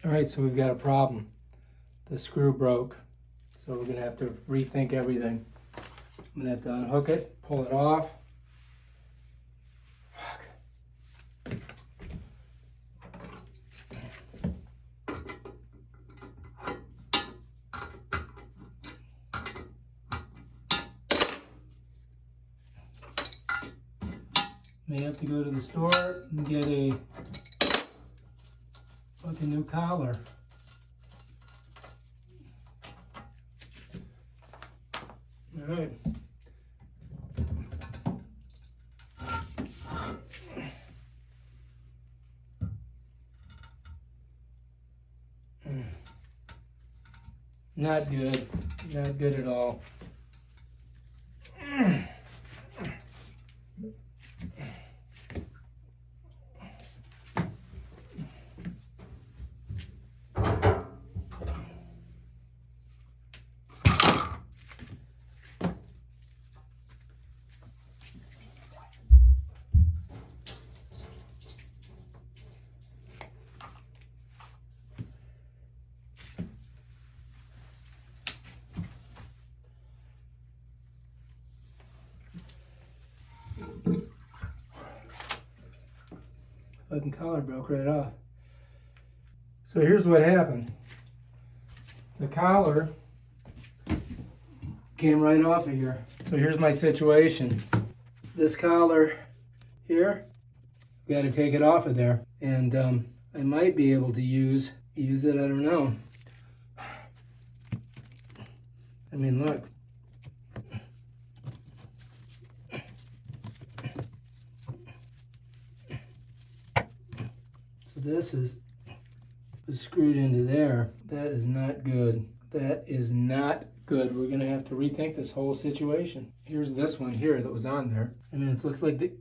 All right, so we've got a problem. The screw broke, so we're gonna have to rethink everything. I'm gonna have to unhook it, pull it off. Fuck. May have to go to the store and get a new collar. All right. Not good. Not good at all. Fucking collar broke right off. So here's what happened. The collar came right off of here. So here's my situation. This collar here, got to take it off of there. And I might be able to use it, I don't know. I mean, look. So this is screwed into there. That is not good. That is not good. We're gonna have to rethink this whole situation. Here's this one here that was on there. I mean, it looks like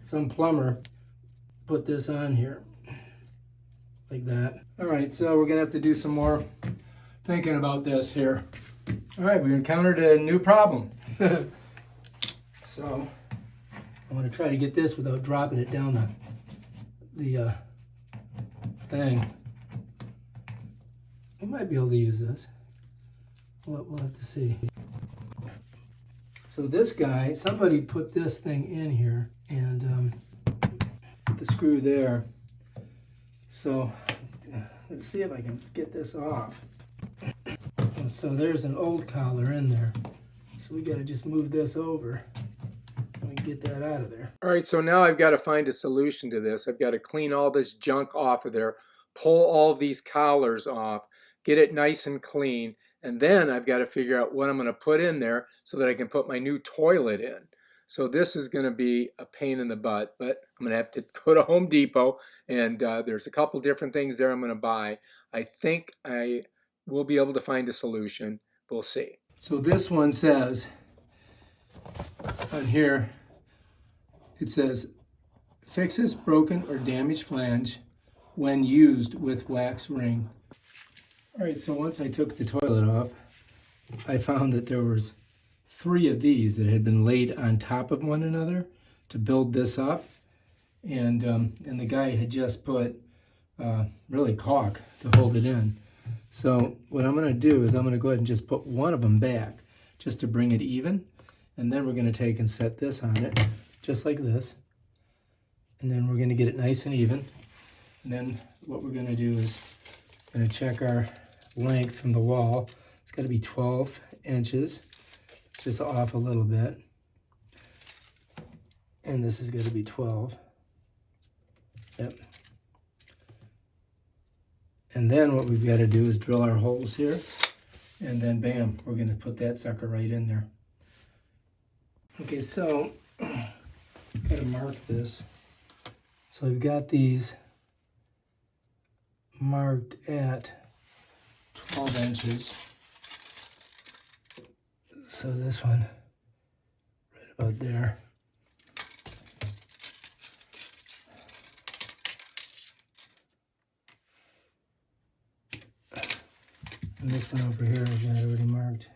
some plumber put this on here like that. All right, so we're gonna have to do some more thinking about this here. All right, we encountered a new problem. So I'm gonna try to get this without dropping it down the thing. We might be able to use this. We'll have to see. So this guy, somebody put this thing in here and put the screw there. So let's see if I can get this off. And so there's an old collar in there. So we got to just move this over and get that out of there. All right, so now I've got to find a solution to this. I've got to clean all this junk off of there, pull all these collars off, get it nice and clean, and then I've got to figure out what I'm going to put in there so that I can put my new toilet in. So this is going to be a pain in the butt, but I'm going to have to go to Home Depot, and there's a couple different things there I'm going to buy. I think I will be able to find a solution. We'll see. So this one says, on here, it says, fixes broken or damaged flange when used with wax ring. All right, so once I took the toilet off, I found that there was 3 of these that had been laid on top of one another to build this up. And the guy had just put really caulk to hold it in. So what I'm gonna do is I'm gonna go ahead and just put one of them back just to bring it even. And then we're gonna take and set this on it, just like this. And then we're gonna get it nice and even. And then what we're gonna do is gonna check our length from the wall. It's got to be 12 inches, just off a little bit. And this is going to be 12. Yep. And then what we've got to do is drill our holes here, and then bam, we're going to put that sucker right in there. Okay, so got to mark this. So we've got these marked at 12 inches. So this one, right about there. And this one over here is already marked.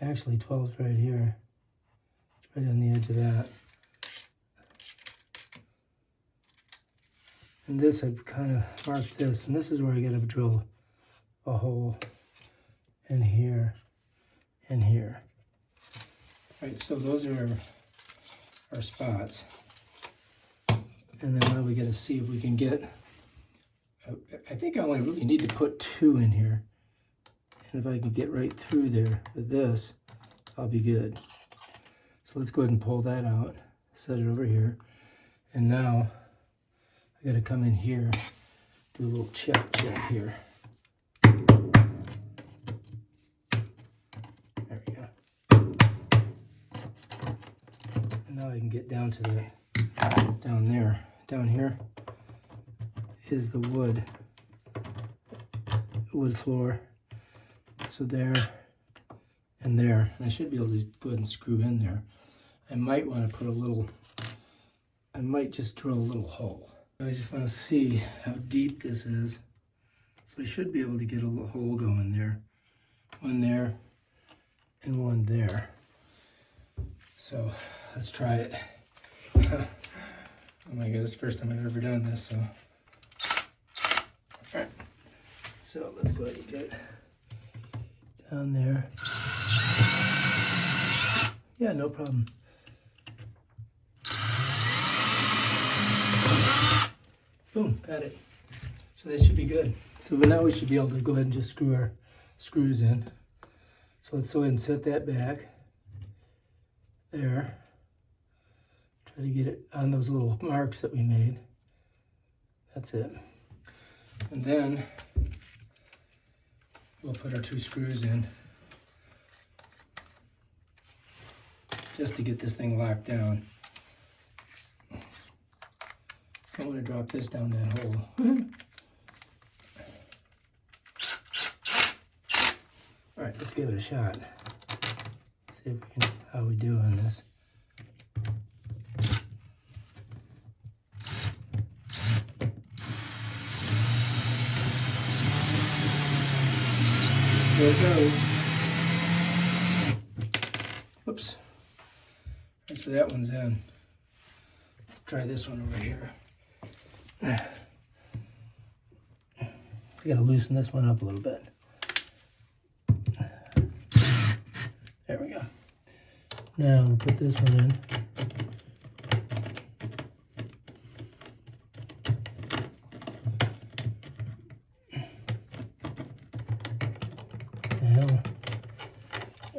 Actually, 12's right here. It's right on the edge of that. And this, I've kind of marked this, and this is where I got to drill a hole in here and here. All right, so those are our spots. And then now we got to see if we can get, I think I only really need to put 2 in here. And if I can get right through there with this, I'll be good. So let's go ahead and pull that out, set it over here. And now I got to come in here, do a little check here. There we go. And now I can get down to the, down there. Down here is the wood floor. So there and there. And I should be able to go ahead and screw in there. I might want to put a little, I might just drill a little hole. I just want to see how deep this is. So I should be able to get a little hole going there. One there and one there. So let's try it. Oh my god, it's the first time I've ever done this, so. Alright. So let's go ahead and get down there. Yeah, no problem. Boom, got it. So that should be good. So now we should be able to go ahead and just screw our screws in. So let's go ahead and set that back. There. Try to get it on those little marks that we made. That's it. And then we'll put our 2 screws in just to get this thing locked down. I want to drop this down that hole. All right, let's give it a shot. See if we can, how we do on this. There it goes. Whoops. Right, so that one's in. Try this one over here. I gotta loosen this one up a little bit. There we go. Now we'll put this one in.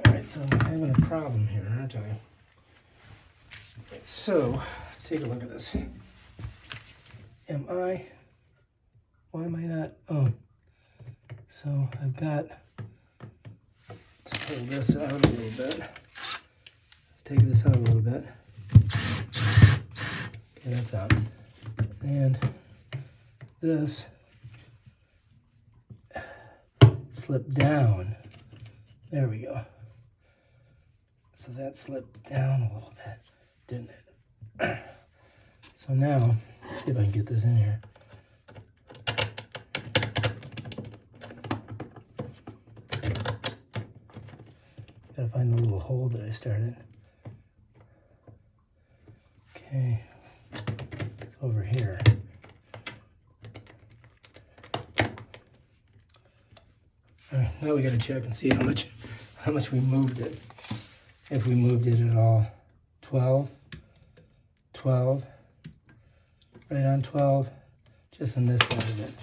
Alright, so I'm having a problem here, aren't I? So, let's take a look at this. Why am I not, so I've got to pull this out a little bit. Let's take this out a little bit. Okay, that's out. And this slipped down. There we go. So that slipped down a little bit, didn't it? So now, let's see if I can get this in here. Gotta find the little hole that I started. Okay, it's over here. All right, now we gotta check and see how much we moved it. If we moved it at all. 12, 12, right on 12, just on this side of it.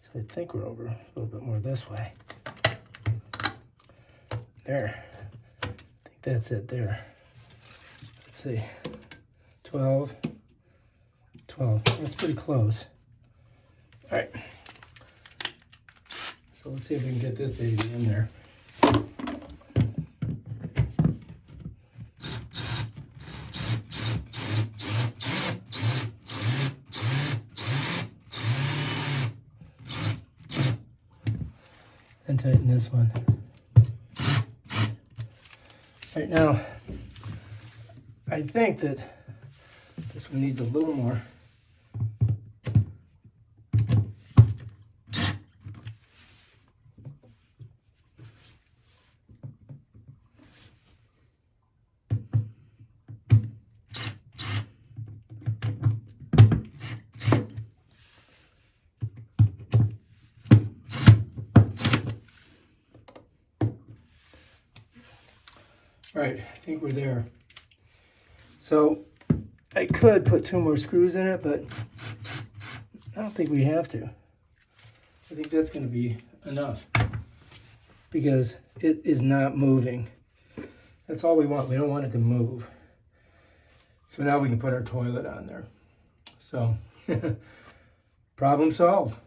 So I think we're over a little bit more this way. There. I think that's it there. Let's see. 12, 12. That's pretty close. All right. So let's see if we can get this baby in there. And tighten this one. Right now, I think that this one needs a little more. Right, I think we're there. So I could put 2 more screws in it, but I don't think we have to. I think that's going to be enough because it is not moving. That's all we want. We don't want it to move. So now we can put our toilet on there. So problem solved.